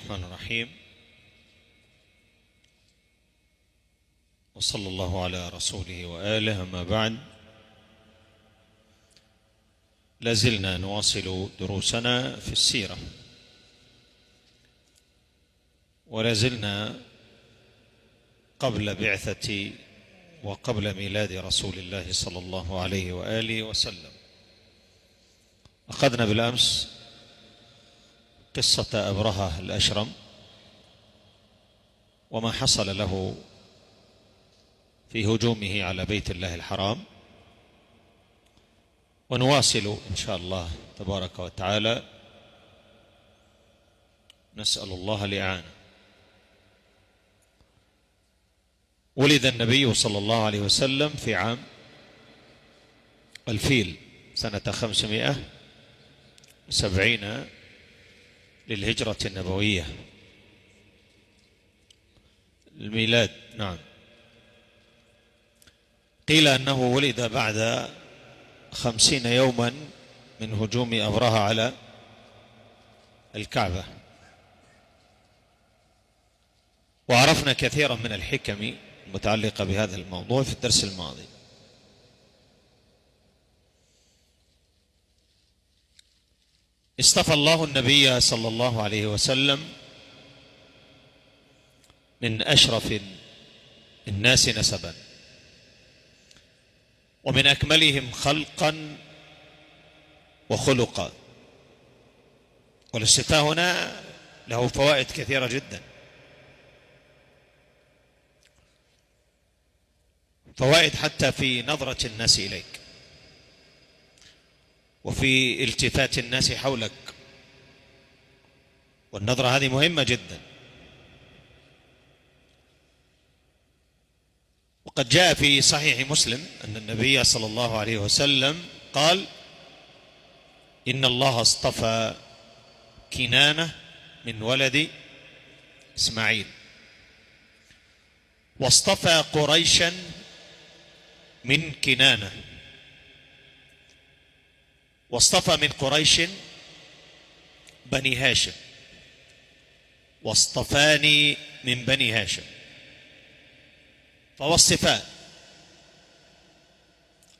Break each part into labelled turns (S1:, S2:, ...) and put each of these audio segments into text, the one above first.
S1: الرحمن الرحيم، وصلى الله على رسوله وآله. أما بعد، لازلنا نواصل دروسنا في السيرة، ولازلنا قبل بعثة وقبل ميلاد رسول الله صلى الله عليه وآله وسلم. أخذنا بالأمس قصة أبرهة الأشرم وما حصل له في هجومه على بيت الله الحرام، ونواصل إن شاء الله تبارك وتعالى. نسأل الله الإعانة. ولد النبي صلى الله عليه وسلم في عام الفيل سنة 570 للهجرة النبوية، الميلاد. نعم، قيل أنه ولد بعد 50 يوما من هجوم أبرهة على الكعبة. وعرفنا كثيرا من الحكم المتعلقة بهذا الموضوع في الدرس الماضي. اصطفى الله النبي صلى الله عليه وسلم من أشرف الناس نسبا ومن أكملهم خلقا وخلقا. والاصطفاء هنا له فوائد كثيرة جدا، فوائد حتى في نظرة الناس إليك وفي التفات الناس حولك، والنظرة هذه مهمة جدا. وقد جاء في صحيح مسلم أن النبي صلى الله عليه وسلم قال: إن الله اصطفى كنانة من ولد إسماعيل، واصطفى قريشا من كنانة، واصطفى من قريش بني هاشم، واصطفاني من بني هاشم. فهو الصفات،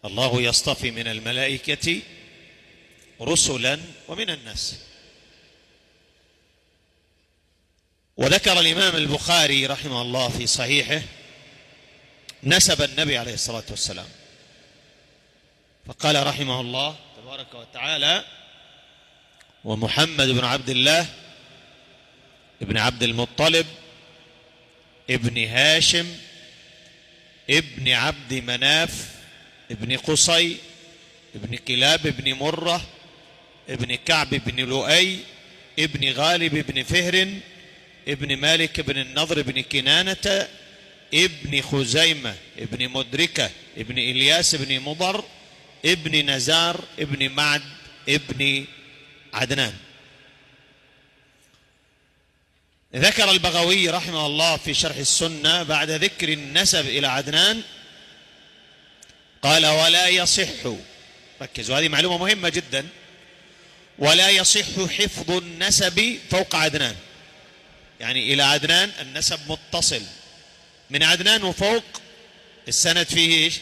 S1: الله يصطفي من الملائكة رسلا ومن الناس. وذكر الإمام البخاري رحمه الله في صحيحه نسب النبي عليه الصلاة والسلام، فقال رحمه الله تبارك وتعالى: ومحمد بن عبد الله ابن عبد المطلب ابن هاشم ابن عبد مناف ابن قصي ابن كلاب ابن مرة ابن كعب ابن لؤي ابن غالب ابن فهر ابن مالك ابن النضر ابن كنانة ابن خزيمة ابن مدركة ابن إلياس ابن مضر ابن نزار ابن معد ابن عدنان. ذكر البغوي رحمه الله في شرح السنة بعد ذكر النسب إلى عدنان قال: ولا يصح، ركزوا هذه معلومة مهمة جدا، ولا يصح حفظ النسب فوق عدنان. يعني إلى عدنان النسب متصل، من عدنان وفوق السند فيه إيش؟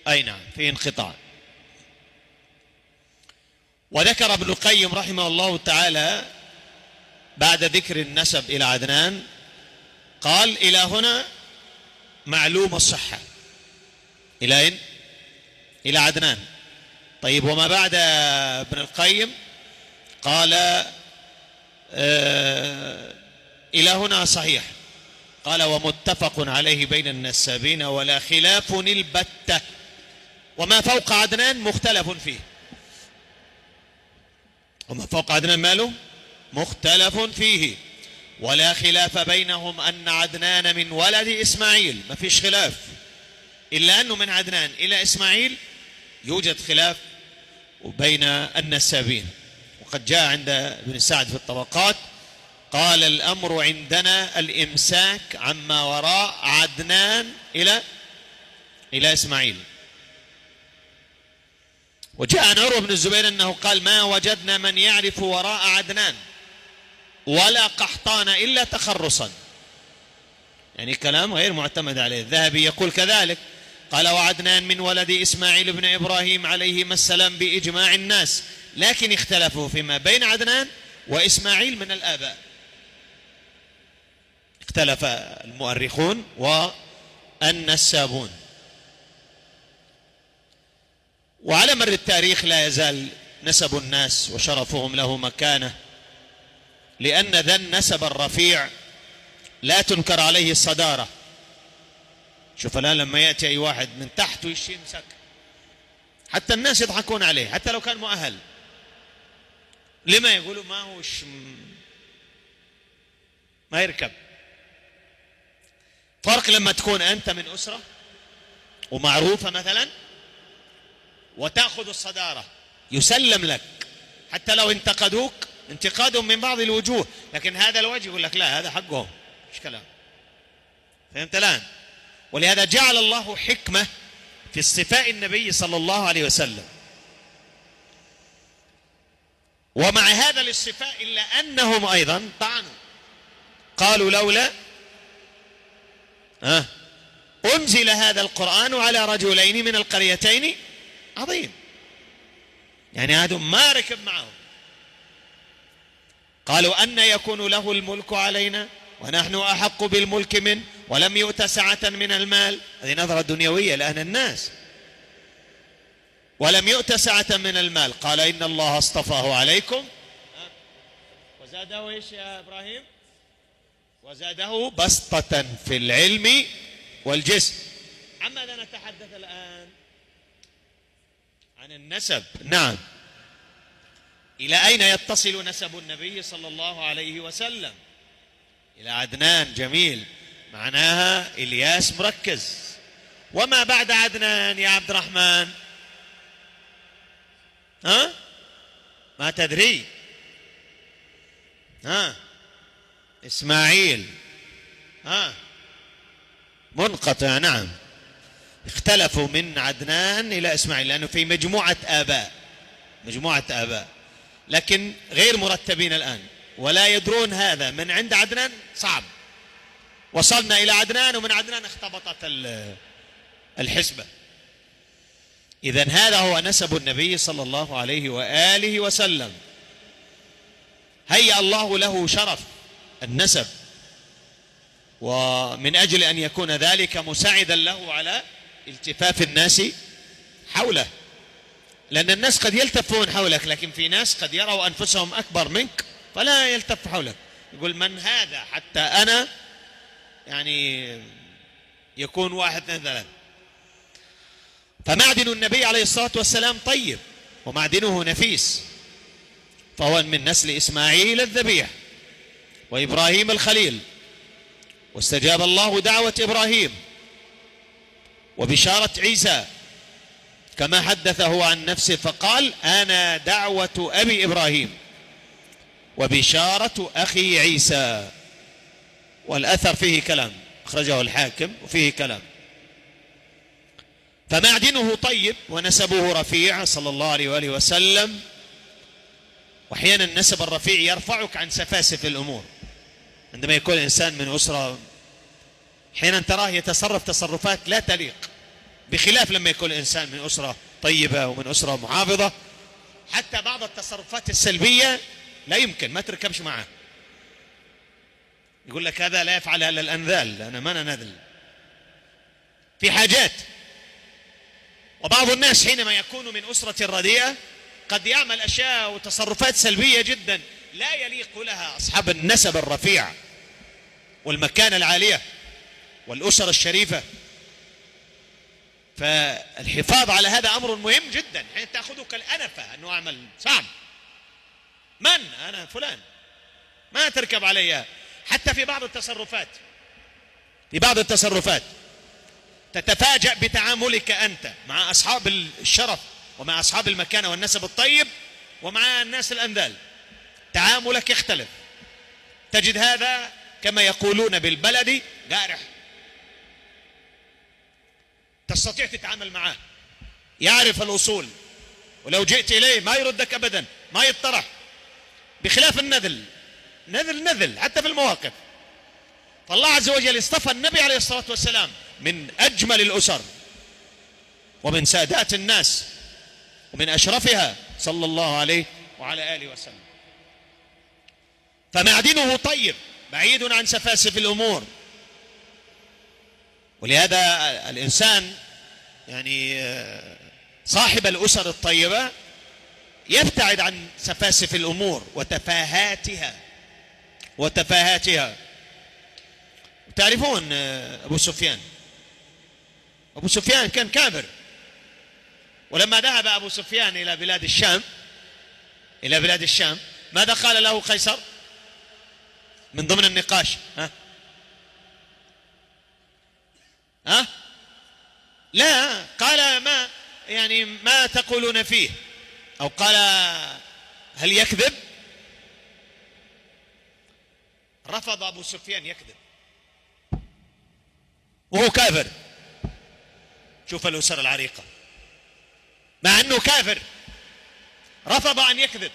S1: أي نعم، فيه انقطاع. وذكر ابن القيم رحمه الله تعالى بعد ذكر النسب إلى عدنان قال: إلى هنا معلوم الصحة. إلى أين؟ إلى عدنان. طيب، وما بعد ابن القيم قال إلى هنا صحيح. قال: ومتفق عليه بين النسابين ولا خلاف البتة، وما فوق عدنان مختلف فيه. وما فوق عدنان ماله؟ مختلف فيه، ولا خلاف بينهم أن عدنان من ولد إسماعيل، ما فيش خلاف، إلا أنه من عدنان إلى إسماعيل يوجد خلاف بين النسابين. وقد جاء عند ابن سعد في الطبقات قال: الأمر عندنا الإمساك عما وراء عدنان إلى إسماعيل. وجاء عن عروة بن الزبير أنه قال: ما وجدنا من يعرف وراء عدنان ولا قحطان إلا تخرصا، يعني كلام غير معتمد عليه. الذهبي يقول كذلك، قال: وعدنان من ولد إسماعيل بن إبراهيم عليهما السلام بإجماع الناس، لكن اختلفوا فيما بين عدنان وإسماعيل من الآباء، اختلف المؤرخون والنسابون. وعلى مر التاريخ لا يزال نسب الناس وشرفهم له مكانة، لأن ذا النسب الرفيع لا تنكر عليه الصدارة. شوف الآن لما يأتي أي واحد من تحت ويمسك، حتى الناس يضحكون عليه حتى لو كان مؤهل. لما يقولوا ما هوش ما يركب. فرق لما تكون أنت من أسرة ومعروفة مثلا وتأخذ الصدارة، يسلم لك حتى لو انتقدوك انتقادهم من بعض الوجوه، لكن هذا الوجه يقول لك لا هذا حقهم، مش كلام. فهمت الآن؟ ولهذا جعل الله حكمة في اصطفاء النبي صلى الله عليه وسلم. ومع هذا الاصطفاء إلا أنهم أيضا طعنوا، قالوا لولا أنزل هذا القرآن على رجلين من القريتين عظيم، يعني هذا ما ركب معهم. قالوا أن يكون له الملك علينا ونحن أحق بالملك منه ولم يؤت سعة من المال. هذه نظرة دنيوية لأهل الناس. ولم يؤت سعة من المال. قال: إن الله اصطفاه عليكم وزاده إيش يا إبراهيم؟ وزاده بسطة في العلم والجسم. عن ماذا نتحدث الآن؟ عن النسب. نعم. إلى أين يتصل نسب النبي صلى الله عليه وسلم؟ إلى عدنان. جميل، معناها إلياس مركز. وما بعد عدنان يا عبد الرحمن؟ ما تدري؟ إسماعيل. منقطع. نعم، اختلفوا من عدنان إلى إسماعيل لأنه في مجموعة آباء لكن غير مرتبين الآن، ولا يدرون هذا. من عند عدنان صعب، وصلنا إلى عدنان ومن عدنان اختبطت الحسبة. إذن هذا هو نسب النبي صلى الله عليه وآله وسلم. هيأ الله له شرف النسب، ومن أجل أن يكون ذلك مساعدا له على التفاف الناس حوله، لأن الناس قد يلتفون حولك، لكن في ناس قد يروا أنفسهم أكبر منك فلا يلتف حولك، يقول من هذا حتى أنا يعني يكون واحد اثنين ثلاثة. فمعدن النبي عليه الصلاة والسلام طيب، ومعدنه نفيس، فهو من نسل إسماعيل الذبيح وإبراهيم الخليل، واستجاب الله دعوة إبراهيم وبشارة عيسى كما حدثه عن نفسه فقال: أنا دعوة أبي إبراهيم وبشارة أخي عيسى. والأثر فيه كلام، أخرجه الحاكم وفيه كلام. فمعدنه طيب ونسبه رفيع صلى الله عليه وآله وسلم. وأحيانا النسب الرفيع يرفعك عن سفاسف الأمور. عندما يكون الإنسان من أسرة حينا تراه يتصرف تصرفات لا تليق، بخلاف لما يكون الإنسان من أسرة طيبة ومن أسرة محافظة، حتى بعض التصرفات السلبية لا يمكن ما تركبش معه. يقول لك هذا لا يفعل إلا الأنذال، أنا ما نذل في حاجات. وبعض الناس حينما يكون من أسرة رديئة قد يعمل أشياء وتصرفات سلبية جدا لا يليق لها أصحاب النسب الرفيع والمكانة العالية والأسر الشريفة. فالحفاظ على هذا أمر مهم جدا، حين تأخذك الأنفة أنه أعمل صعب، من أنا فلان، ما تركب علي. حتى في بعض التصرفات تتفاجأ بتعاملك أنت مع أصحاب الشرف ومع أصحاب المكانة والنسب الطيب ومع الناس الأنذال، تعاملك يختلف. تجد هذا كما يقولون بالبلدي قارح، تستطيع تتعامل معه، يعرف الأصول، ولو جئت إليه ما يردك أبدا، ما يطرح، بخلاف النذل نذل حتى في المواقف. فالله عز وجل اصطفى النبي عليه الصلاة والسلام من أجمل الأسر ومن سادات الناس ومن أشرفها صلى الله عليه وعلى آله وسلم. فمعدنه طيب بعيد عن سفاسف الأمور. ولهذا الإنسان يعني صاحب الأسر الطيبة يبتعد عن سفاسف الأمور وتفاهاتها. تعرفون أبو سفيان كان كافر، ولما ذهب أبو سفيان إلى بلاد الشام ماذا قال له قيصر من ضمن النقاش؟ لا، قال ما تقولون فيه، أو قال هل يكذب؟ رفض أبو سفيان يكذب وهو كافر. شوف الأسر العريقة، مع أنه كافر رفض أن يكذب،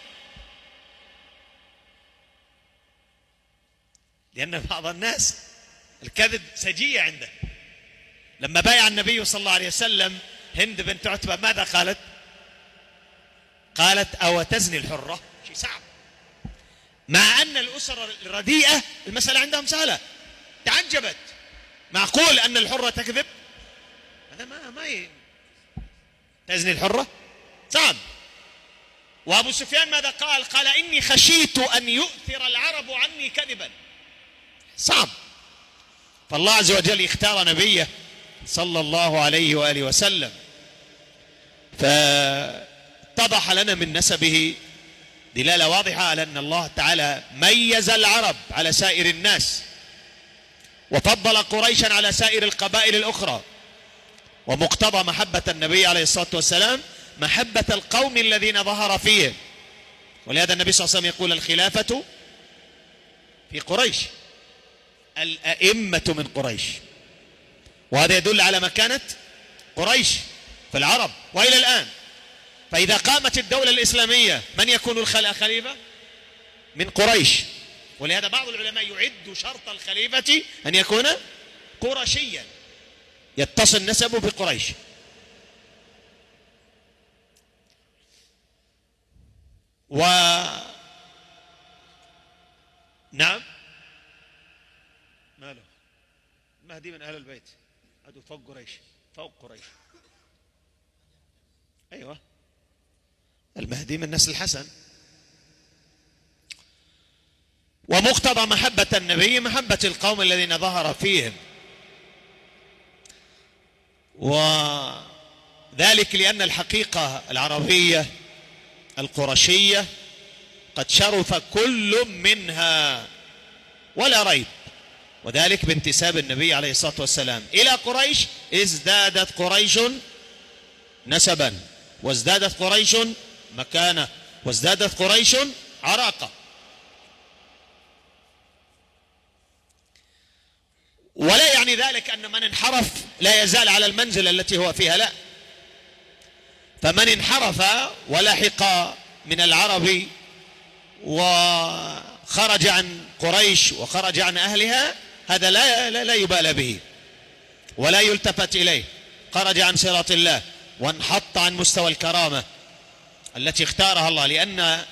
S1: لأن بعض الناس الكذب سجية عنده. لما بايع النبي صلى الله عليه وسلم هند بنت عتبة ماذا قالت أو تزني الحرة؟ شيء صعب، مع أن الأسر الرديئة المسألة عندهم سهلة. تعجبت، معقول أن الحرة تكذب؟ هذا ما تزني الحرة صعب. وأبو سفيان ماذا قال إني خشيت أن يؤثر العرب عني كذبا. صعب. فالله عز وجل اختار نبيه صلى الله عليه وآله وسلم، فاتضح لنا من نسبه دلالة واضحة على أن الله تعالى ميز العرب على سائر الناس، وفضل قريشا على سائر القبائل الأخرى. ومقتضى محبة النبي عليه الصلاة والسلام محبة القوم الذين ظهر فيهم. ولهذا النبي صلى الله عليه وسلم يقول الخلافة في قريش، الأئمة من قريش. وهذا يدل على مكانة قريش في العرب وإلى الآن. فإذا قامت الدولة الإسلامية من يكون الخليفة؟ من قريش. ولهذا بعض العلماء يعد شرط الخليفة أن يكون قرشيا، يتصل نسبه بقريش. نعم، ماله المهدي من أهل البيت، هذا فوق قريش. أيوة، المهدي من نسل الحسن. ومقتضى محبة النبي محبة القوم الذين ظهر فيهم، وذلك لأن الحقيقة العربية القرشية قد شرف كل منها ولا ريب، وذلك بانتساب النبي عليه الصلاة والسلام إلى قريش. ازدادت قريش نسبا، وازدادت قريش مكانة، وازدادت قريش عراقة. ولا يعني ذلك أن من انحرف لا يزال على المنزل التي هو فيها، لا. فمن انحرف ولحق من العرب وخرج عن قريش وخرج عن أهلها، هذا لا يبالى به ولا يلتفت إليه. خرج عن صراط الله وانحط عن مستوى الكرامة التي اختارها الله. لأن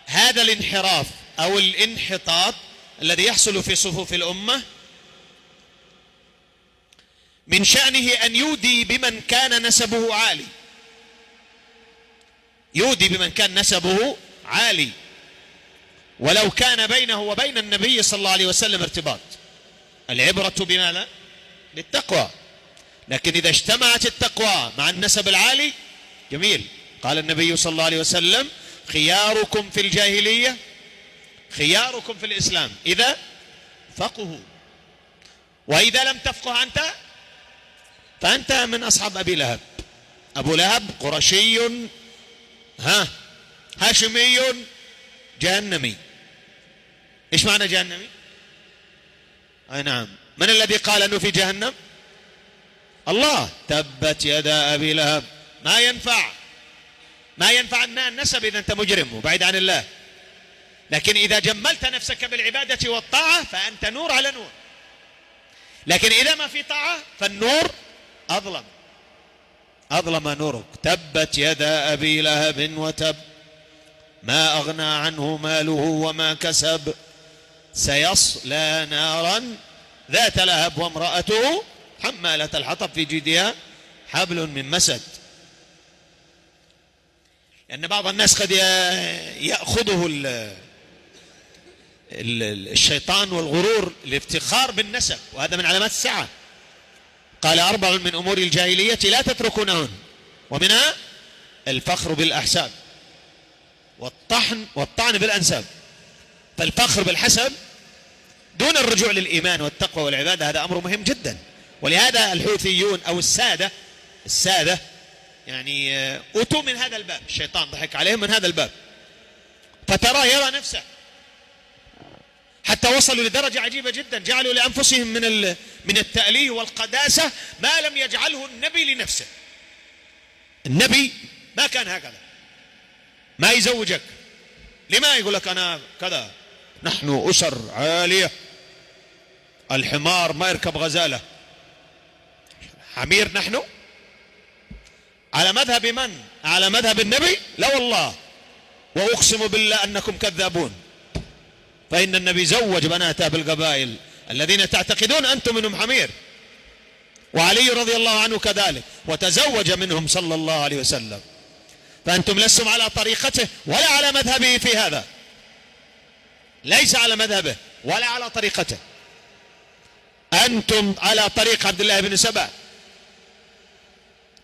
S1: هذا الانحراف أو الانحطاط الذي يحصل في صفوف الأمة من شأنه أن يودي بمن كان نسبه عالي، يودي بمن كان نسبه عالي، ولو كان بينه وبين النبي صلى الله عليه وسلم ارتباط. العبرة بما بالتقوى. لكن إذا اجتمعت التقوى مع النسب العالي جميل. قال النبي صلى الله عليه وسلم خياركم في الجاهلية خياركم في الإسلام إذا فقهوا، وإذا لم تفقه أنت فأنت من أصحاب أبي لهب. أبو لهب قرشي هاشمي جهنمي. إيش معنى جهنمي؟ أي نعم. من الذي قال أنه في جهنم؟ الله. تبت يدا أبي لهب. ما ينفع النسب إذا أنت مجرم وبعيد عن الله. لكن إذا جملت نفسك بالعبادة والطاعة فأنت نور على نور. لكن إذا ما في طاعة فالنور أظلم نورك. تبت يدا أبي لهب وتب ما أغنى عنه ماله وما كسب سيصلى نارا ذات لهب وامرأته حمالة الحطب في جيدها حبل من مسد. لأن بعض الناس قد يأخذه الشيطان والغرور الافتخار بالنسب، وهذا من علامات الساعة. قال 4 من أمور الجاهلية لا تتركونهن، ومنها الفخر بالأحساب والطعن بالأنساب. فالفخر بالحسب دون الرجوع للإيمان والتقوى والعبادة هذا أمر مهم جدا. ولهذا الحوثيون أو السادة يعني أتوا من هذا الباب، الشيطان ضحك عليهم من هذا الباب، فترى يرى نفسه، حتى وصلوا لدرجة عجيبة جدا، جعلوا لأنفسهم من التأليه والقداسة ما لم يجعله النبي لنفسه. النبي ما كان هكذا، ما يزوجك. لما يقول لك أنا كذا؟ نحن أسر عالية، الحمار ما يركب غزالة، حمير نحن. على مذهب من؟ على مذهب النبي؟ لا والله، وأقسم بالله أنكم كذابون، فإن النبي زوج بناته بالقبائل الذين تعتقدون أنتم منهم حمير، وعلي رضي الله عنه كذلك، وتزوج منهم صلى الله عليه وسلم. فأنتم لستم على طريقته ولا على مذهبه في هذا، ليس على مذهبه ولا على طريقته، أنتم على طريق عبد الله بن سبأ.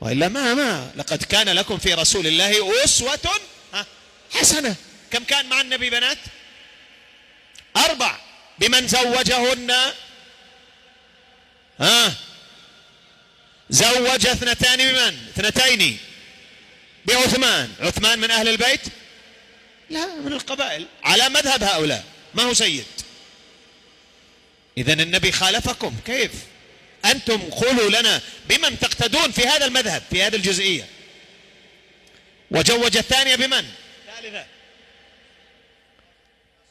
S1: وإلا ما لقد كان لكم في رسول الله أسوة حسنة. كم كان مع النبي بنات؟ 4. بمن زوجهن؟ زوج 2 بمن؟ 2 بعثمان من أهل البيت؟ لا، من القبائل، على مذهب هؤلاء، ما هو سيد. إذن النبي خالفكم، كيف؟ أنتم قولوا لنا بمن تقتدون في هذا المذهب في هذه الجزئية. وزوج 2 بمن؟ 3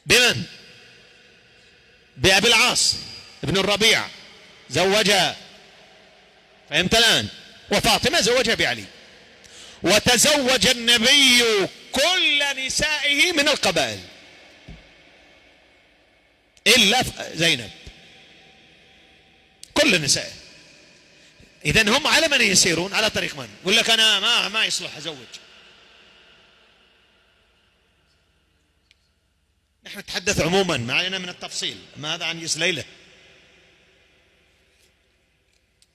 S1: بمن؟ بأبي العاص ابن الربيع زوجها، فهمت الآن؟ وفاطمة زوجها بعلي. وتزوج النبي كل نسائه من القبائل إلا زينب، كل نسائه. إذن هم على من يسيرون؟ على طريق من؟ يقول لك أنا ما يصلح أزوج. نحن نتحدث عموما، ما علينا من التفصيل، ما هذا عن يسليله.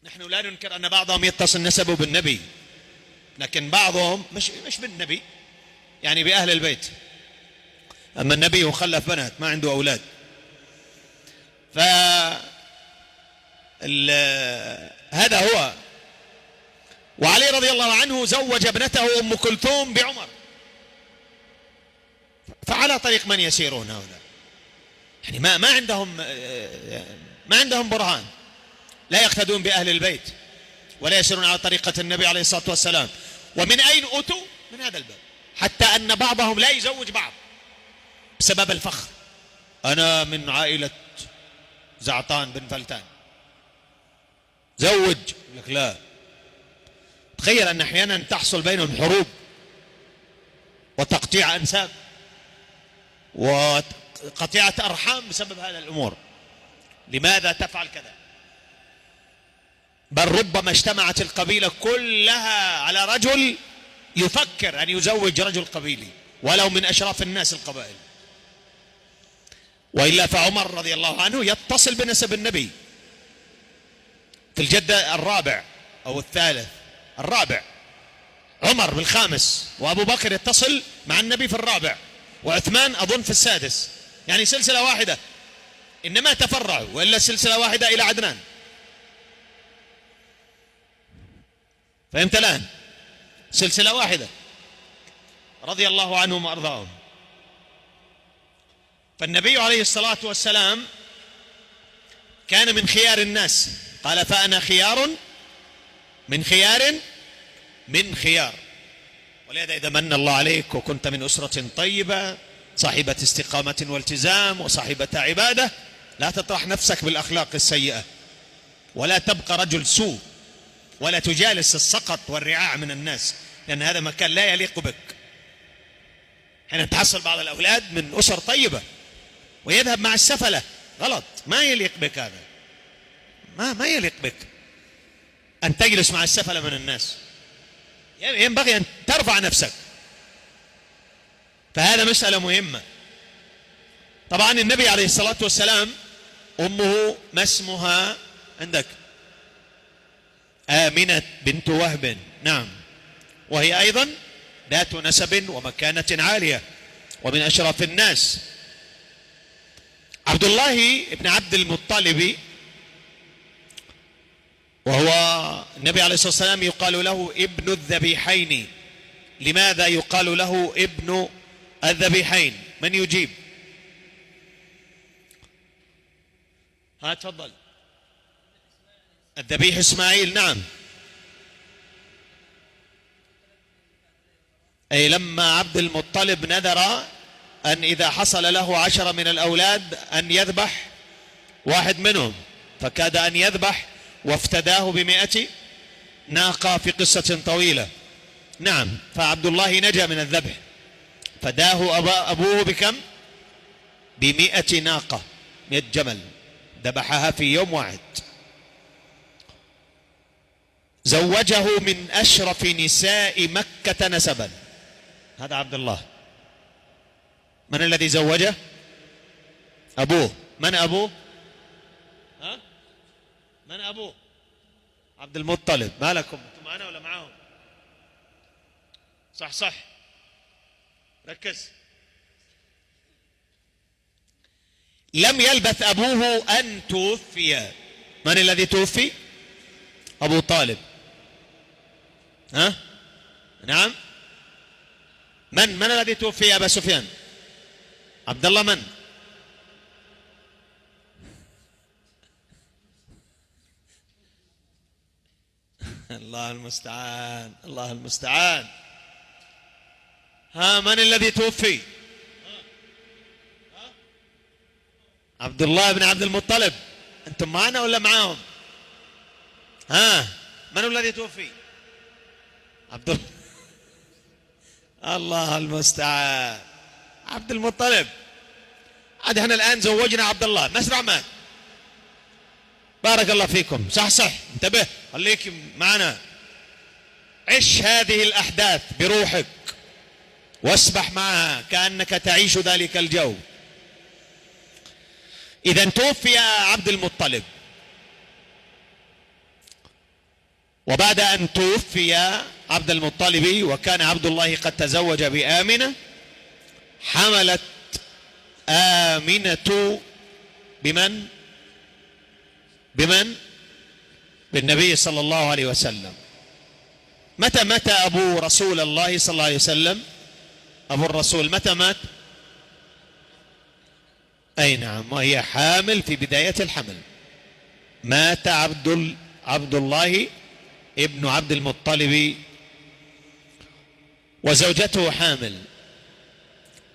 S1: نحن لا ننكر أن بعضهم يتصل نسبه بالنبي، لكن بعضهم مش بالنبي، يعني بأهل البيت. أما النبي وخلف بنات، ما عنده أولاد. هذا هو. وعلي رضي الله عنه زوج ابنته أم كلثوم بعمر. فعلى طريق من يسيرون هؤلاء؟ يعني ما عندهم برهان، لا يقتدون بأهل البيت ولا يسيرون على طريقة النبي عليه الصلاة والسلام. ومن أين أتوا؟ من هذا الباب. حتى أن بعضهم لا يزوج بعض بسبب الفخر. أنا من عائلة زعطان بن فلتان، زوج لك لا. تخيل أن أحيانا تحصل بينهم حروب وتقطيع أنساب وقطيعة أرحام بسبب هذه الأمور. لماذا تفعل كذا؟ بل ربما اجتمعت القبيلة كلها على رجل يفكر أن يزوج رجل قبيلي ولو من أشراف الناس القبائل. وإلا فعمر رضي الله عنه يتصل بنسب النبي في الجد 4 أو 3 الرابع، عمر بالخامس، وأبو بكر يتصل مع النبي في 4، وعثمان أظن في 6، يعني سلسلة واحدة، إنما تفرعوا، وإلا سلسلة واحدة إلى عدنان. فهمت الآن؟ سلسلة واحدة رضي الله عنهم وأرضاهم. فالنبي عليه الصلاة والسلام كان من خيار الناس، قال فأنا خيار من خيار من خيار. ولهذا إذا من الله عليك وكنت من أسرة طيبة صاحبة استقامة والتزام وصاحبة عبادة، لا تطرح نفسك بالأخلاق السيئة، ولا تبقى رجل سوء، ولا تجالس السقط والرعاع من الناس، لأن هذا مكان لا يليق بك. حين تحصل بعض الأولاد من أسر طيبة ويذهب مع السفلة، غلط، ما يليق بك هذا، ما يليق بك أن تجلس مع السفلة من الناس، ينبغي أن ترفع نفسك. فهذا مسألة مهمة. طبعا النبي عليه الصلاة والسلام أمه ما اسمها عندك؟ آمنة بنت وهب، نعم، وهي أيضا ذات نسب ومكانة عالية ومن أشرف الناس. عبد الله بن عبد المطلب، وهو النبي عليه الصلاة والسلام يقال له ابن الذبيحين. لماذا يقال له ابن الذبيحين؟ من يجيب؟ ها تفضل. الذبيح إسماعيل، نعم. أي لما عبد المطلب نذر أن إذا حصل له 10 من الأولاد أن يذبح واحد منهم، فكاد أن يذبح وافتداه ب100 ناقة في قصة طويلة. نعم، فعبد الله نجا من الذبح، فداه أبوه بكم؟ ب100 ناقة، 100 جمل ذبحها في يوم واحد. زوجه من أشرف نساء مكة نسبا، هذا عبد الله. من الذي زوجه؟ أبوه. من أبوه؟ ها؟ من أبوه؟ عبد المطلب. ما لكم أنتم معنا ولا معاهم؟ صح صح، ركز. لم يلبث أبوه أن توفي. من الذي توفي؟ أبو طالب. ها؟ نعم. من الذي توفي يا أبا سفيان؟ عبد الله من؟ الله المستعان، الله المستعان. ها، من الذي توفي؟ عبد الله بن عبد المطلب. أنتم معنا ولا معاهم؟ ها، من الذي توفي؟ عبد الله. الله المستعان، عبد المطلب. عاد احنا الآن زوجنا عبد الله، مسرع مات. بارك الله فيكم، صح صح، انتبه، خليك معنا. عش هذه الأحداث بروحك واسبح معها كأنك تعيش ذلك الجو. إذا توفي عبد المطلب، وبعد أن توفي عبد المطلب وكان عبد الله قد تزوج بآمنة، حملت آمنة بمن؟ بالنبي صلى الله عليه وسلم. متى مات أبو رسول الله صلى الله عليه وسلم؟ أبو الرسول متى مات؟ أي نعم، وهي حامل في بداية الحمل. مات عبد الله ابن عبد المطلب وزوجته حامل.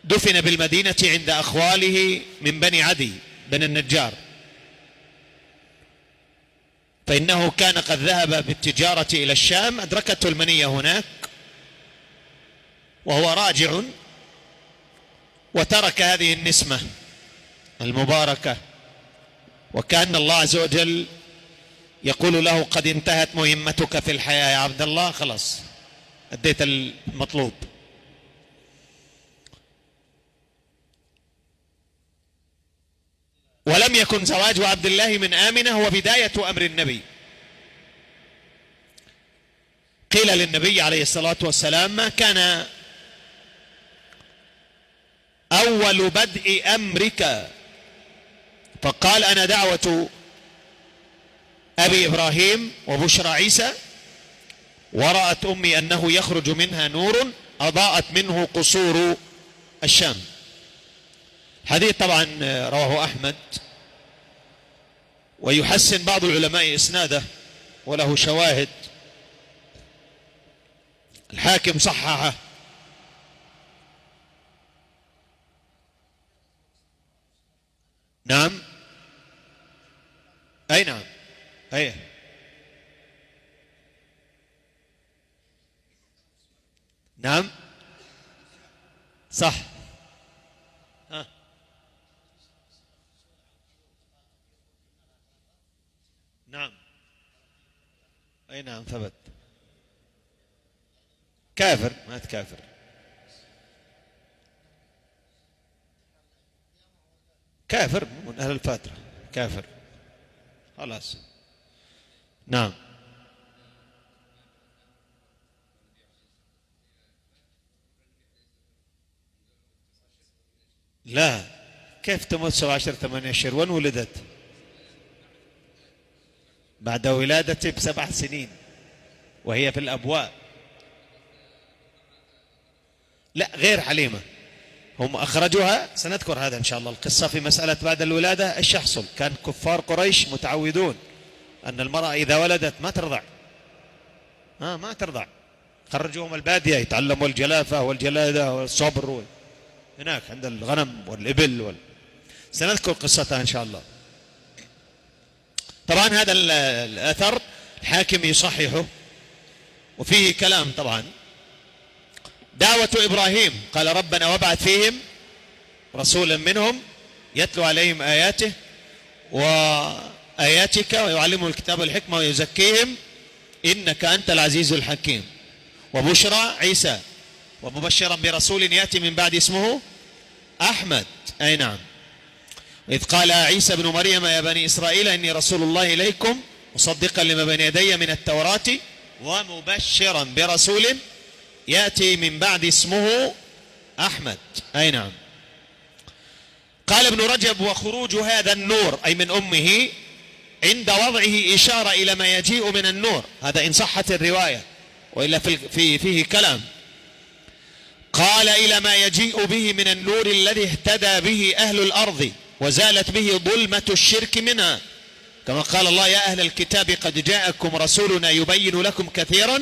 S1: دفن بالمدينة عند أخواله من بني عدي بن النجار، فإنه كان قد ذهب بالتجارة إلى الشام، أدركته المنية هناك وهو راجع، وترك هذه النسمة المباركة، وكأن الله عز وجل يقول له قد انتهت مهمتك في الحياة يا عبد الله، خلاص أديت المطلوب. ولم يكن زواج عبد الله من آمنة هو بداية أمر النبي. قيل للنبي عليه الصلاة والسلام ما كان أول بدء أمرك؟ فقال أنا دعوة أبي إبراهيم وبشرى عيسى، ورأت أمي أنه يخرج منها نور أضاءت منه قصور الشام. حديث طبعا رواه أحمد، ويحسن بعض العلماء إسناده وله شواهد، الحاكم صححه. نعم. أي نعم. أي نعم صح. ها. نعم. أي نعم ثبت. كافر ما تكافر. كافر من أهل الفترة كافر خلاص. نعم. لا، كيف تموت 17 8 أشهر؟ وين ولدت؟ بعد ولادته ب7 سنين وهي في الأبواء. لا، غير حليمة. هم أخرجوها، سنذكر هذا إن شاء الله القصة في مسألة بعد الولادة إيش يحصل. كان كفار قريش متعودون أن المرأة إذا ولدت ما ترضع، ما ترضع. خرجوهم البادية يتعلموا الجلافة والجلادة والصبر هناك عند الغنم والإبل سنذكر قصتها إن شاء الله. طبعا هذا الأثر الحاكم يصححه وفيه كلام طبعا. دعوة إبراهيم قال ربنا وابعث فيهم رسولا منهم يتلو عليهم آياته وآياتك ويعلمهم الكتاب والحكمة ويزكيهم إنك أنت العزيز الحكيم. وبشرى عيسى ومبشرا برسول يأتي من بعد اسمه أحمد. أي نعم. إذ قال عيسى بن مريم يا بني إسرائيل إني رسول الله إليكم مصدقا لما بين يدي من التوراة ومبشرا برسول يأتي من بعد اسمه أحمد. أي نعم. قال ابن رجب وخروج هذا النور أي من أمه عند وضعه إشارة إلى ما يجيء من النور، هذا إن صحت الرواية وإلا فيه كلام. قال إلى ما يجيء به من النور الذي اهتدى به أهل الأرض وزالت به ظلمة الشرك منها، كما قال الله يا أهل الكتاب قد جاءكم رسولنا يبين لكم كثيرا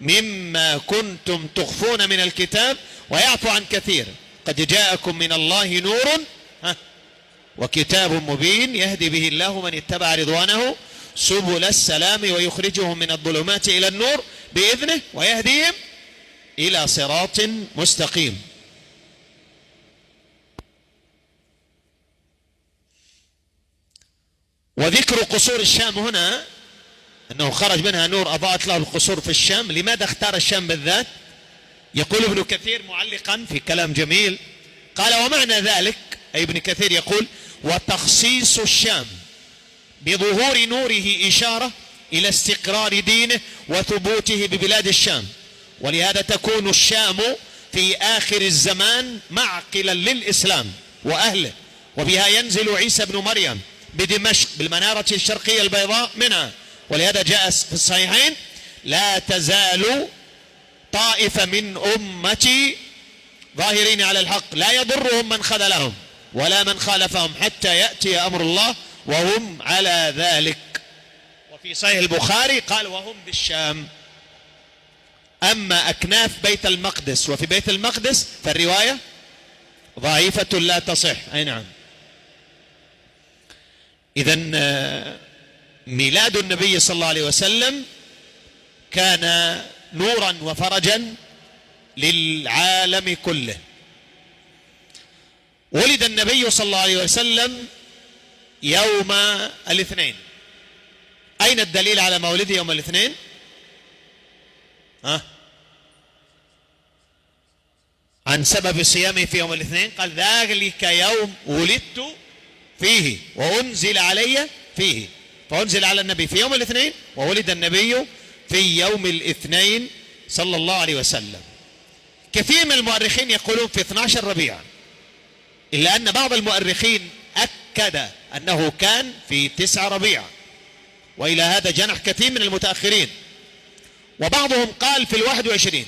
S1: مما كنتم تخفون من الكتاب ويعفو عن كثير قد جاءكم من الله نور وكتاب مبين يهدي به الله من اتبع رضوانه سبل السلام ويخرجهم من الظلمات إلى النور بإذنه ويهديهم إلى صراط مستقيم. وذكر قصور الشام هنا أنه خرج منها نور أضاءت له القصور في الشام. لماذا اختار الشام بالذات؟ يقول ابن كثير معلقا في كلام جميل قال ومعنى ذلك أي ابن كثير يقول وتخصيص الشام بظهور نوره إشارة إلى استقرار دينه وثبوته ببلاد الشام، ولهذا تكون الشام في آخر الزمان معقلا للإسلام وأهله، وبها ينزل عيسى بن مريم بدمشق بالمنارة الشرقية البيضاء منها. ولهذا جاء في الصحيحين لا تزال طائفة من أمتي ظاهرين على الحق لا يضرهم من خذلهم ولا من خالفهم حتى يأتي أمر الله وهم على ذلك. وفي صحيح البخاري قال وهم بالشام. أما أكناف بيت المقدس وفي بيت المقدس فالرواية ضعيفة لا تصح. أي نعم. إذن ميلاد النبي صلى الله عليه وسلم كان نورا وفرجا للعالم كله. ولد النبي صلى الله عليه وسلم يوم الاثنين. أين الدليل على مولده يوم الاثنين؟ عن سبب صيامه في يوم الاثنين قال ذلك يوم ولدت فيه وأنزل علي فيه، فأنزل على النبي في يوم الاثنين وولد النبي في يوم الاثنين صلى الله عليه وسلم. كثير من المؤرخين يقولون في 12 ربيع، إلا أن بعض المؤرخين أكد أنه كان في 9 ربيع، وإلى هذا جنح كثير من المتأخرين. وبعضهم قال في 21،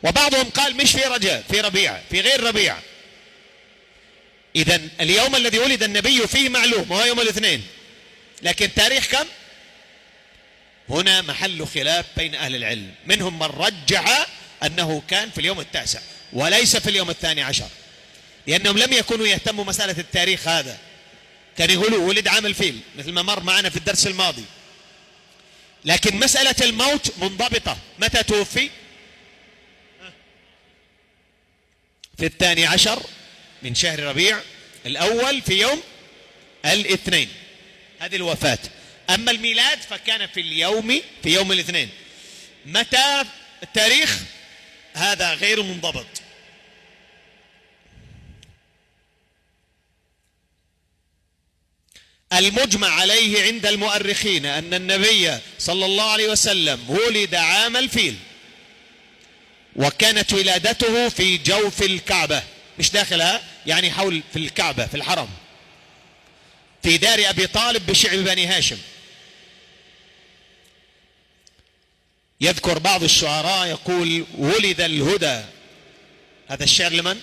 S1: وبعضهم قال مش في رجب في ربيع في غير ربيع. إذن اليوم الذي ولد النبي فيه معلوم وهو يوم الاثنين، لكن تاريخ كم؟ هنا محل خلاف بين أهل العلم، منهم من رجح أنه كان في اليوم 9 وليس في اليوم 12، لأنهم لم يكونوا يهتموا مسألة التاريخ هذا، كان يقولوا ولد عام الفيل مثل ما مر معنا في الدرس الماضي. لكن مسألة الموت منضبطة. متى توفي؟ في 12 من شهر ربيع الأول في يوم الاثنين، هذه الوفاة. أما الميلاد فكان في يوم الاثنين. متى التاريخ؟ هذا غير منضبط. المجمع عليه عند المؤرخين أن النبي صلى الله عليه وسلم ولد عام الفيل، وكانت ولادته في جوف الكعبة، مش داخلها، يعني حول في الكعبة في الحرم، في دار أبي طالب بشعب بني هاشم. يذكر بعض الشعراء يقول: ولد الهدى. هذا الشعر لمن؟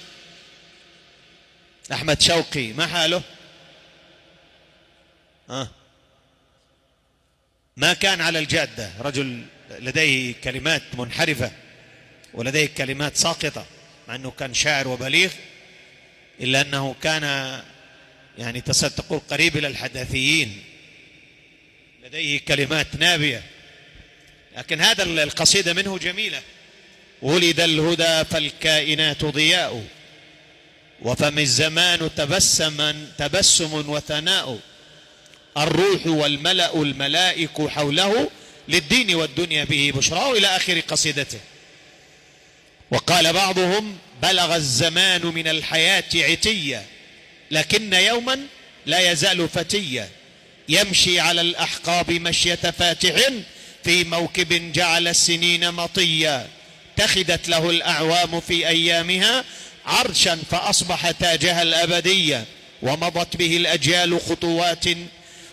S1: أحمد شوقي. ما حاله؟ ما كان على الجادة، رجل لديه كلمات منحرفة ولديه كلمات ساقطة، مع أنه كان شاعر وبليغ، إلا أنه كان يعني تقول قريب إلى الحداثيين، لديه كلمات نابية. لكن هذا القصيدة منه جميلة: ولد الهدى فالكائنات ضياء، وفم الزمان تبسم وثناء، الروح والملأ الملائك حوله، للدين والدنيا به بشرى، إلى آخر قصيدته. وقال بعضهم: بلغ الزمان من الحياة عتيا، لكن يوما لا يزال فتيا، يمشي على الأحقاب مشية فاتح، في موكب جعل السنين مطيا، اتخذت له الأعوام في أيامها عرشا فأصبح تاجها الأبدية، ومضت به الأجيال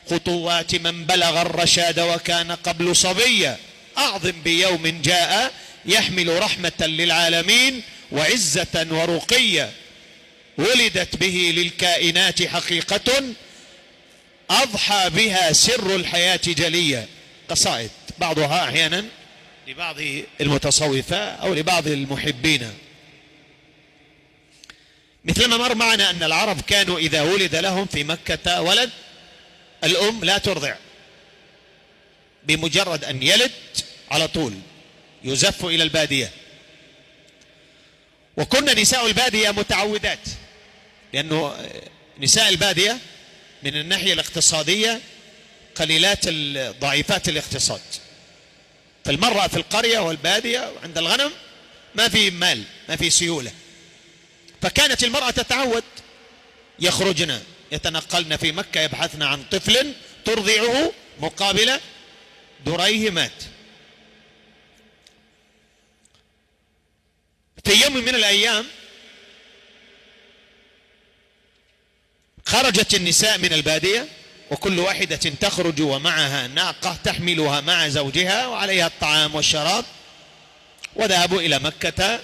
S1: خطوات من بلغ الرشاد وكان قبل صبيا، أعظم بيوم جاء يحمل رحمة للعالمين وعزة ورقيا، ولدت به للكائنات حقيقة أضحى بها سر الحياة جليا. قصائد بعضها أحيانا لبعض المتصوفة أو لبعض المحبين. مثلما مر معنا أن العرب كانوا إذا ولد لهم في مكة ولد، الأم لا ترضع، بمجرد أن يلد على طول يزف إلى البادية. وكنا نساء البادية متعودات، لأنه نساء البادية من الناحية الاقتصادية قليلات ضعيفات الاقتصاد، فالمرأة في القرية والبادية عند الغنم ما في مال، ما في سيولة، فكانت المرأة تتعود، يخرجن يتنقلن في مكة يبحثن عن طفل ترضعه مقابل دريهمات. في يوم من الأيام خرجت النساء من البادية، وكل واحدة تخرج ومعها ناقة تحملها مع زوجها وعليها الطعام والشراب، وذهبوا إلى مكة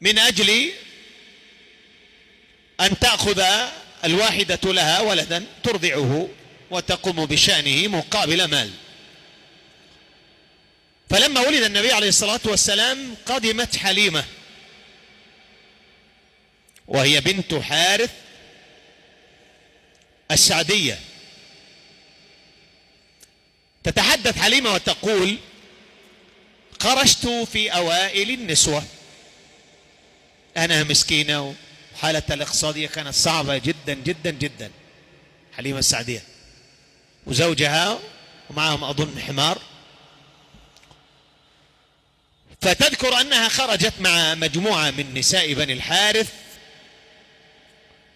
S1: من أجل أن تأخذ الواحدة لها ولدا ترضعه وتقوم بشأنه مقابل مال. فلما ولد النبي عليه الصلاة والسلام قدمت حليمة، وهي بنت حارث السعدية، تتحدث حليمة وتقول: خرجت في أوائل النسوة، أنا مسكينة وحالتها الاقتصادية كانت صعبة جدا جدا جدا، حليمة السعدية وزوجها ومعهم أظن حمار، فتذكر أنها خرجت مع مجموعة من نساء بني الحارث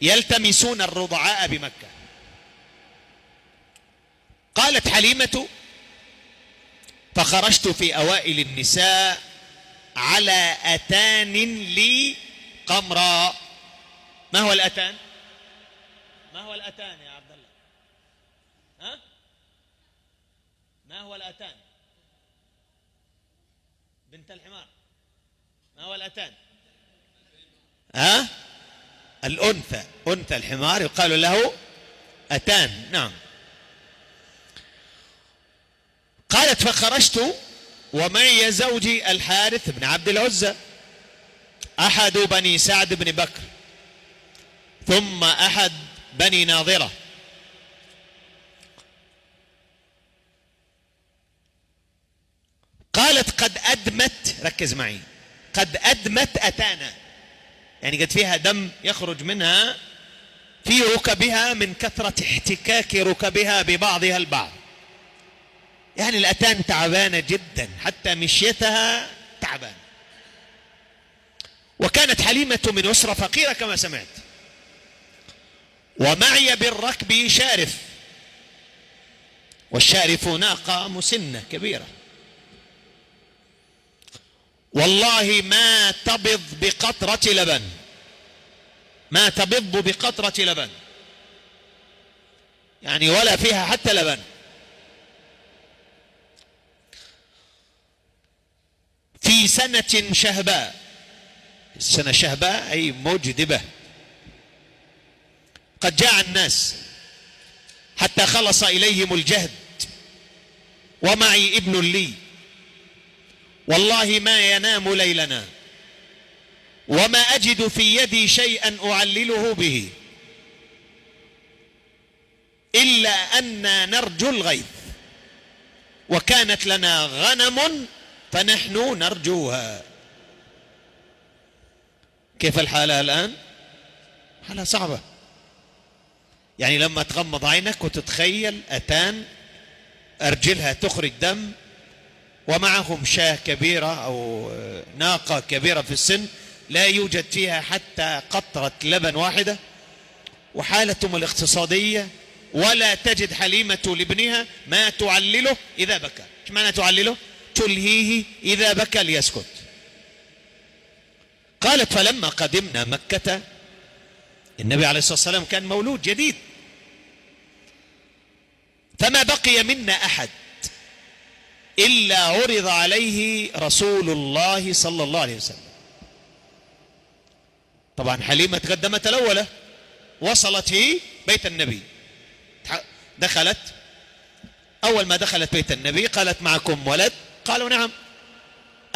S1: يلتمسون الرضعاء بمكة. قالت حليمة: فخرجت في أوائل النساء على أتان لي قمراء. ما هو الأتان؟ ما هو الأتان يا عبد الله؟ ها؟ ما هو الأتان؟ بنت الحمار. ما هو الأتان؟ ها؟ الأنثى، أنثى الحمار يقال له أتان. نعم. قالت: فخرجت ومعي زوجي الحارث بن عبد العزى أحد بني سعد بن بكر، ثم أحد بني ناظرة. قالت قد أدمت، ركز معي، قد أدمت أتانا، يعني قد فيها دم يخرج منها في ركبها من كثرة احتكاك ركبها ببعضها البعض، يعني الأتان تعبانة جدا حتى مشيتها تعبان. وكانت حليمة من أسرة فقيرة كما سمعت، ومعي بالركب شارف، والشارف ناقة مسنة كبيرة، والله ما تبض بقطرة لبن، ما تبض بقطرة لبن، يعني ولا فيها حتى لبن. في سنة شهباء، السنة شهباء أي مجدبة، قد جاء الناس حتى خلص إليهم الجهد، ومعي ابن لي، والله ما ينام ليلنا، وما أجد في يدي شيئا أعلله به إلا أن نرجو الغيث، وكانت لنا غنم فنحن نرجوها. كيف الحالة الآن؟ حالة صعبة، يعني لما تغمض عينك وتتخيل أتان أرجلها تخرج دم، ومعهم شاة كبيرة أو ناقة كبيرة في السن لا يوجد فيها حتى قطرة لبن واحدة، وحالتهم الاقتصادية، ولا تجد حليمة لابنها ما تعلله إذا بكى. ايش معنى تعلله؟ تلهيه إذا بكى ليسكت. قالت فلما قدمنا مكة، النبي عليه الصلاة والسلام كان مولود جديد، فما بقي منا أحد إلا عرض عليه رسول الله صلى الله عليه وسلم. طبعا حليمة تقدمت الأولى، وصلت هي بيت النبي، دخلت، أول ما دخلت بيت النبي قالت معكم ولد؟ قالوا نعم.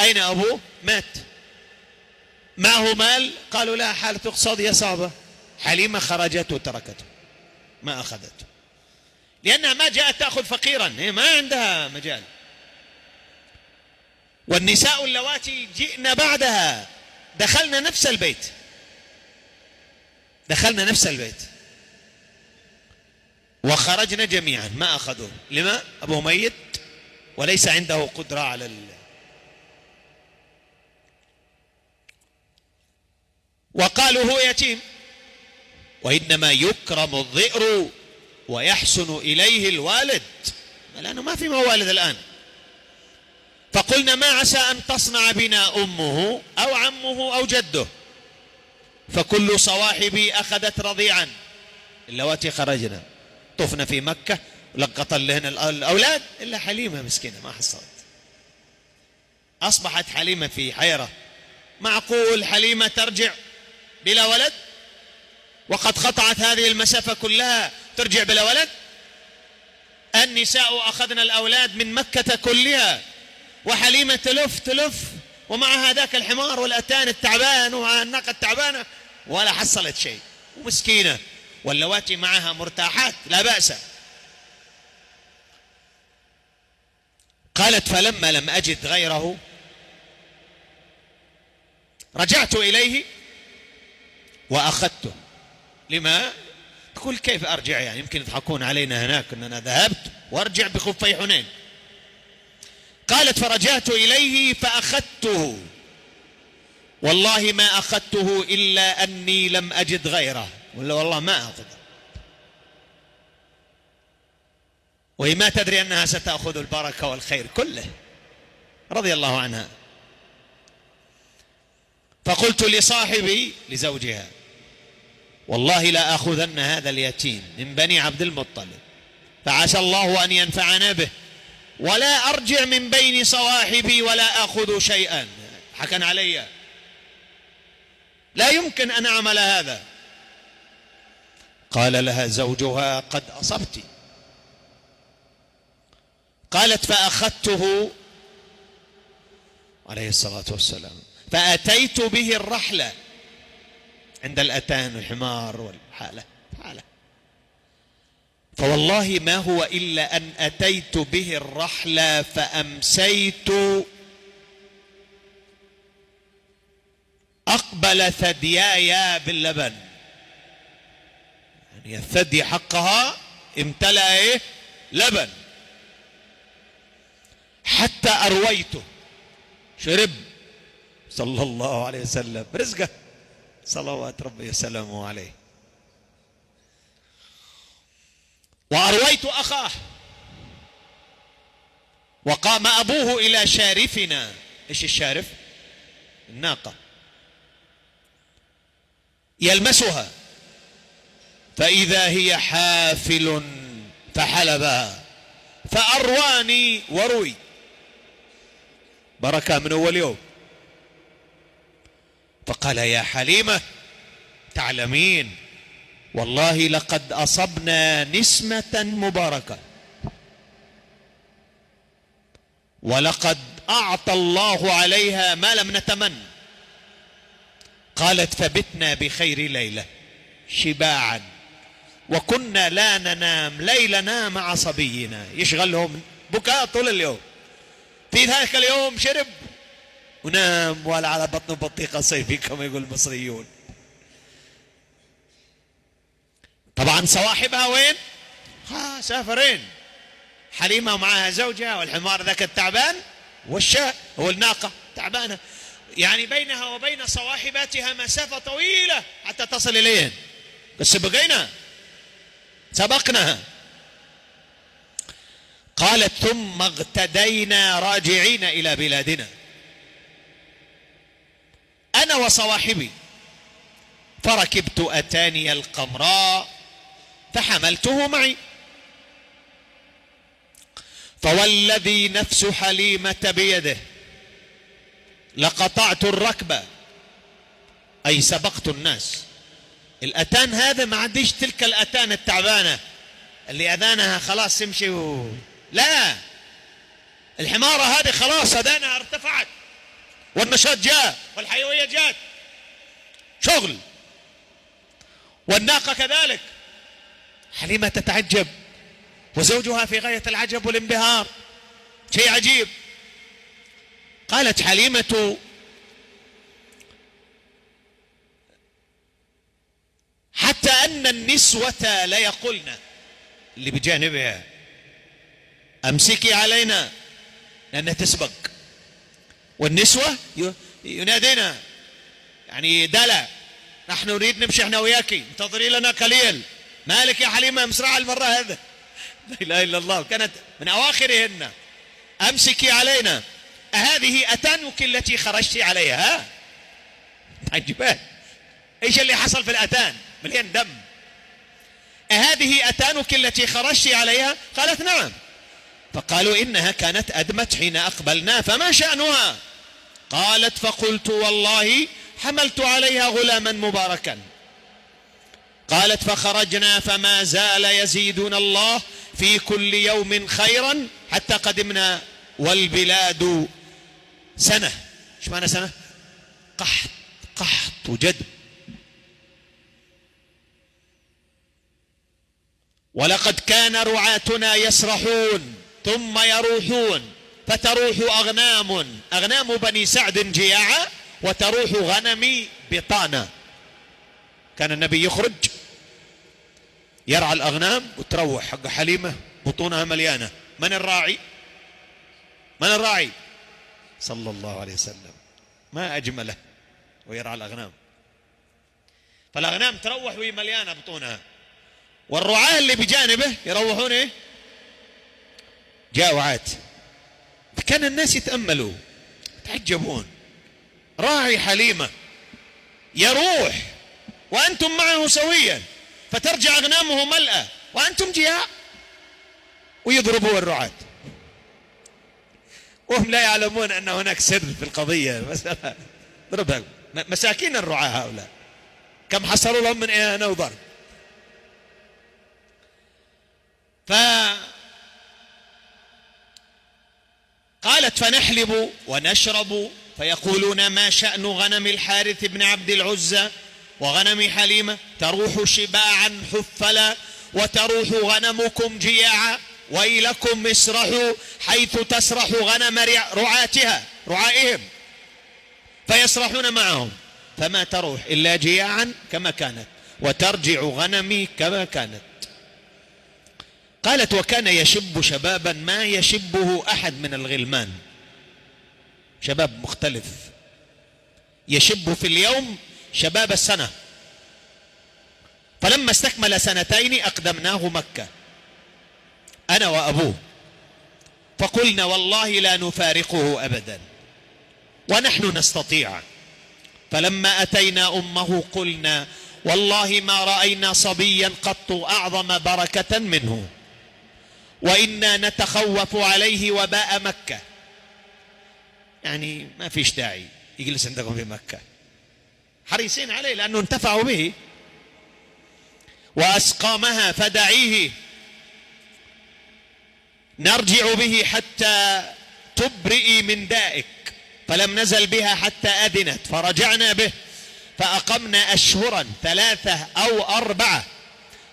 S1: أين أبوه؟ مات. معه مال؟ قالوا لا، حالة اقتصادية صعبة. حليمة خرجت وتركته، ما أخذته، لأنها ما جاءت تأخذ فقيرا، هي ما عندها مجال. والنساء اللواتي جئن بعدها دخلنا نفس البيت، دخلنا نفس البيت وخرجنا جميعا، ما أخذوه. لما؟ أبوه ميت وليس عنده قدرة على وقالوا هو يتيم، وإنما يكرم الذئر ويحسن إليه الوالد، لأنه ما في موالد الآن. فقلنا ما عسى أن تصنع بنا أمه أو عمه أو جده، فكل صواحبي أخذت رضيعا، اللواتي خرجنا طفنا في مكة لقط لهن الأولاد إلا حليمة مسكينة ما حصلت. أصبحت حليمة في حيرة، معقول حليمة ترجع بلا ولد وقد قطعت هذه المسافة كلها ترجع بلا ولد؟ النساء أخذن الأولاد من مكة كلها، وحليمة تلف ومع هذاك الحمار والأتان التعبان ومع الناقة التعبانة ولا حصلت شيء، ومسكينة، واللواتي معها مرتاحات لا بأس. قالت فلما لم أجد غيره رجعت إليه وأخذته. لما؟ تقول كيف أرجع، يعني يمكن يضحكون علينا هناك أننا ذهبت وأرجع بخفي حنين. قالت فرجعت إليه فأخذته، والله ما أخذته إلا أني لم أجد غيره، ولا والله ما أخذه، وهي ما تدري أنها ستأخذ البركة والخير كله رضي الله عنها. فقلت لصاحبي لزوجها والله لا أخذن هذا اليتيم من بني عبد المطلب، فعسى الله أن ينفعنا به، ولا أرجع من بين صواحبي ولا أخذ شيئا. حكن علي، لا يمكن أن أعمل هذا. قال لها زوجها قد أصبت. قالت فأخذته عليه الصلاة والسلام. فأتيت به الرحلة، عند الأتان الحمار والحالة حالة. فوالله ما هو إلا أن أتيت به الرحلة فأمسيت أقبل ثديايا باللبن، يعني الثدي حقها امتلأ إيه؟ لبن، حتى أرويته، شرب صلى الله عليه وسلم رزقه صلوات ربي وسلامه عليه. وأرويت أخاه، وقام أبوه إلى شارفنا. إيش الشارف؟ الناقة. يلمسها فإذا هي حافل فحلبها، فأرواني وروي، بركة من أول يوم. فقال يا حليمة تعلمين والله لقد أصبنا نسمة مباركة، ولقد أعطى الله عليها ما لم نتمن. قالت فبتنا بخير ليلة شباعا، وكنا لا ننام ليلنا مع صبينا، يشغلهم بكاء طول اليوم. في ذلك اليوم شرب ونام ولا على بطن بطيقة صيفي كما يقول المصريون. طبعا صواحبها وين؟ سافرين. حليمة ومعها زوجها، والحمار ذاك التعبان، والشاة هو الناقة تعبانة، يعني بينها وبين صواحباتها مسافة طويلة حتى تصل إليهن، بس بقينا سبقناها. قالت ثم اغتدينا راجعين إلى بلادنا أنا وصواحبي، فركبت أتاني القمراء فحملته معي، فوالذي نفس حليمة بيده لقطعت الركبة، أي سبقت الناس. الأتان هذا ما عنديش تلك الأتان التعبانة اللي أذانها خلاص تمشي لا، الحمارة هذه خلاص أذانها ارتفعت، والنشاط جاء، والحيوية جاءت، شغل. والناقة كذلك. حليمة تتعجب، وزوجها في غاية العجب والانبهار، شيء عجيب. قالت حليمة حتى أن النسوة ليقولن، اللي بجانبها، أمسكي علينا لأنها تسبق، والنسوة ينادينا يعني دلع، نحن نريد نمشي احنا وياكي، انتظري لنا قليل، مالك يا حليمة مسرعة المرة هذا. لا إله إلا الله، كانت من أواخرهن. أمسكي علينا، أهذه أتانك التي خرجت عليها؟ عجبان، إيش اللي حصل في الأتان؟ مليان دم. أهذه أتانك التي خرجت عليها؟ قالت نعم. فقالوا إنها كانت أدمت حين أقبلنا، فما شأنها؟ قالت فقلت والله حملت عليها غلاما مباركا. قالت فخرجنا فما زال يزيدنا الله في كل يوم خيرا حتى قدمنا والبلاد سنة. ايش معنى سنة؟ قحط وجدب. ولقد كان رعاتنا يسرحون ثم يروحون، فتروح أغنام بني سعد جياعا، وتروح غنمي بطانا. كان النبي يخرج يرعى الأغنام وتروح حق حليمة بطونها مليانة. من الراعي؟ من الراعي؟ صلى الله عليه وسلم، ما أجمله ويرعى الأغنام. فالأغنام تروح وهي مليانة بطونها، والرعاة اللي بجانبه يروحون ايه؟ جاوعات. فكان الناس يتأملوا يتعجبون، راعي حليمة يروح وأنتم معه سويا، فترجع أغنامه ملأة وأنتم جياع، ويضربوا الرعاة وهم لا يعلمون أن هناك سر في القضية. مثلا ضربها مساكين الرعاة هؤلاء، كم حصلوا لهم من إهانة وضرب. قالت فنحلب ونشرب فيقولون ما شأن غنم الحارث بن عبد العزى وغنم حليمة تروح شباعا حفلا وتروح غنمكم جياعا ويلكم اسرحوا حيث تسرح غنم رعائهم فيسرحون معهم فما تروح إلا جياعا كما كانت وترجع غنمي كما كانت. قالت وكان يشب شبابا ما يشبه أحد من الغلمان، شباب مختلف يشب في اليوم شباب السنة. فلما استكمل 2 أقدمناه مكة أنا وأبوه فقلنا والله لا نفارقه أبدا ونحن نستطيع. فلما أتينا أمه قلنا والله ما رأينا صبيا قط أعظم بركة منه وإنا نتخوف عليه وباء مكة، يعني ما فيش داعي يجلس عندكم في مكة، حريصين عليه لأنه انتفعوا به. وأسقامها فدعيه نرجع به حتى تبرئي من دائك. فلم نزل بها حتى أذنت فرجعنا به فأقمنا أشهرا 3 أو 4.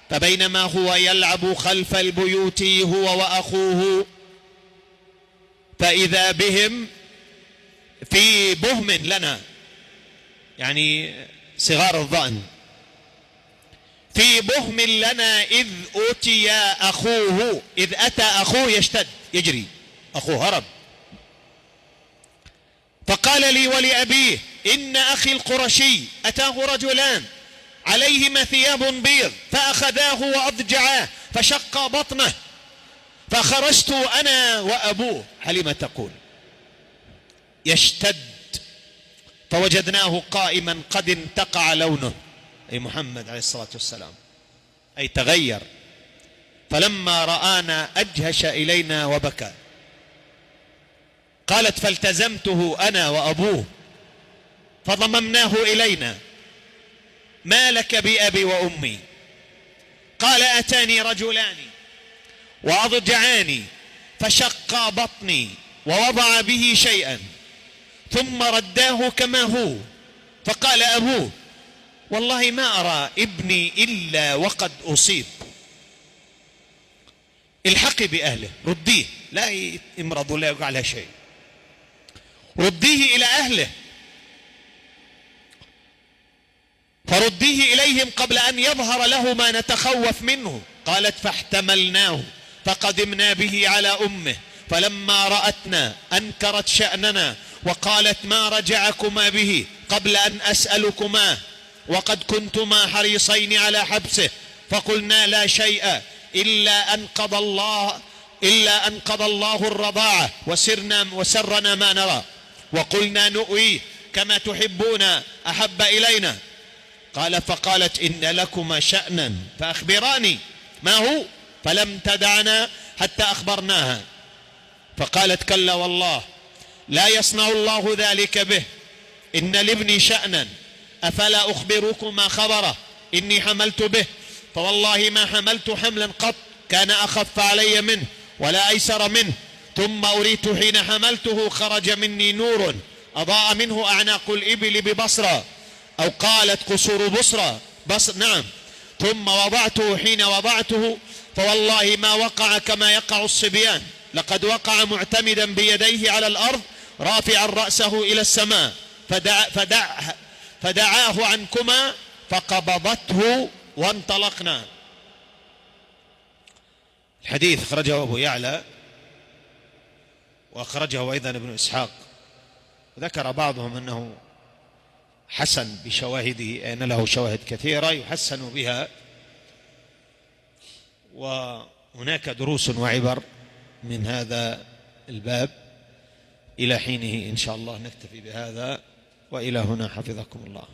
S1: فبينما هو يلعب خلف البيوت هو وأخوه فإذا بهم في بهم لنا، يعني صغار الظأن، في بهم لنا إذ أتى أخوه يشتد يجري، أخوه هرب. فقال لي ولأبيه إن أخي القرشي أتاه رجلان عليهما ثياب بيض فأخذاه وأضجعاه فشق بطنه فخرجت أنا وأبوه. حليمة تقول يشتد فوجدناه قائما قد انتقع لونه، أي محمد عليه الصلاة والسلام، أي تغير. فلما رآنا أجهش إلينا وبكى. قالت فالتزمته أنا وأبوه فضممناه إلينا ما لك بأبي وأمي؟ قال أتاني رجلان وأضجعاني فشق بطني ووضع به شيئا ثم رداه كما هو. فقال أبوه والله ما أرى ابني إلا وقد أصيب، الحقي بأهله، رديه لا يمرض ولا يقع على شيء، رديه إلى أهله، فرديه إليهم قبل أن يظهر له ما نتخوف منه. قالت فاحتملناه فقدمنا به على أمه فلما رأتنا أنكرت شأننا وقالت ما رجعكما به قبل أن أسألكما وقد كنتما حريصين على حبسه. فقلنا لا شيء إلا أن قضى الله الرضاعة وسرنا ما نرى وقلنا نؤويه كما تحبون أحب إلينا. فقالت إن لكما شأنا فأخبراني ما هو؟ فلم تدعنا حتى أخبرناها. فقالت كلا والله لا يصنع الله ذلك به، إن لابني شأنا أفلا أخبركما خبره إني حملت به فوالله ما حملت حملا قط كان أخف علي منه ولا أيسر منه. ثم أريت حين حملته خرج مني نور أضاء منه أعناق الإبل ببصرة، أو قالت قصور بصرة نعم. ثم وضعته حين وضعته فوالله ما وقع كما يقع الصبيان، لقد وقع معتمدا بيديه على الأرض رافعا رأسه إلى السماء فدعاه عنكما فقبضته وانطلقنا. الحديث أخرجه أبو يعلى وأخرجه أيضا ابن إسحاق، ذكر بعضهم أنه حسن بشواهده، أن له شواهد كثيرة يحسن بها، وهناك دروس وعبر من هذا الباب. إلى حينه إن شاء الله نكتفي بهذا، وإلى هنا حفظكم الله.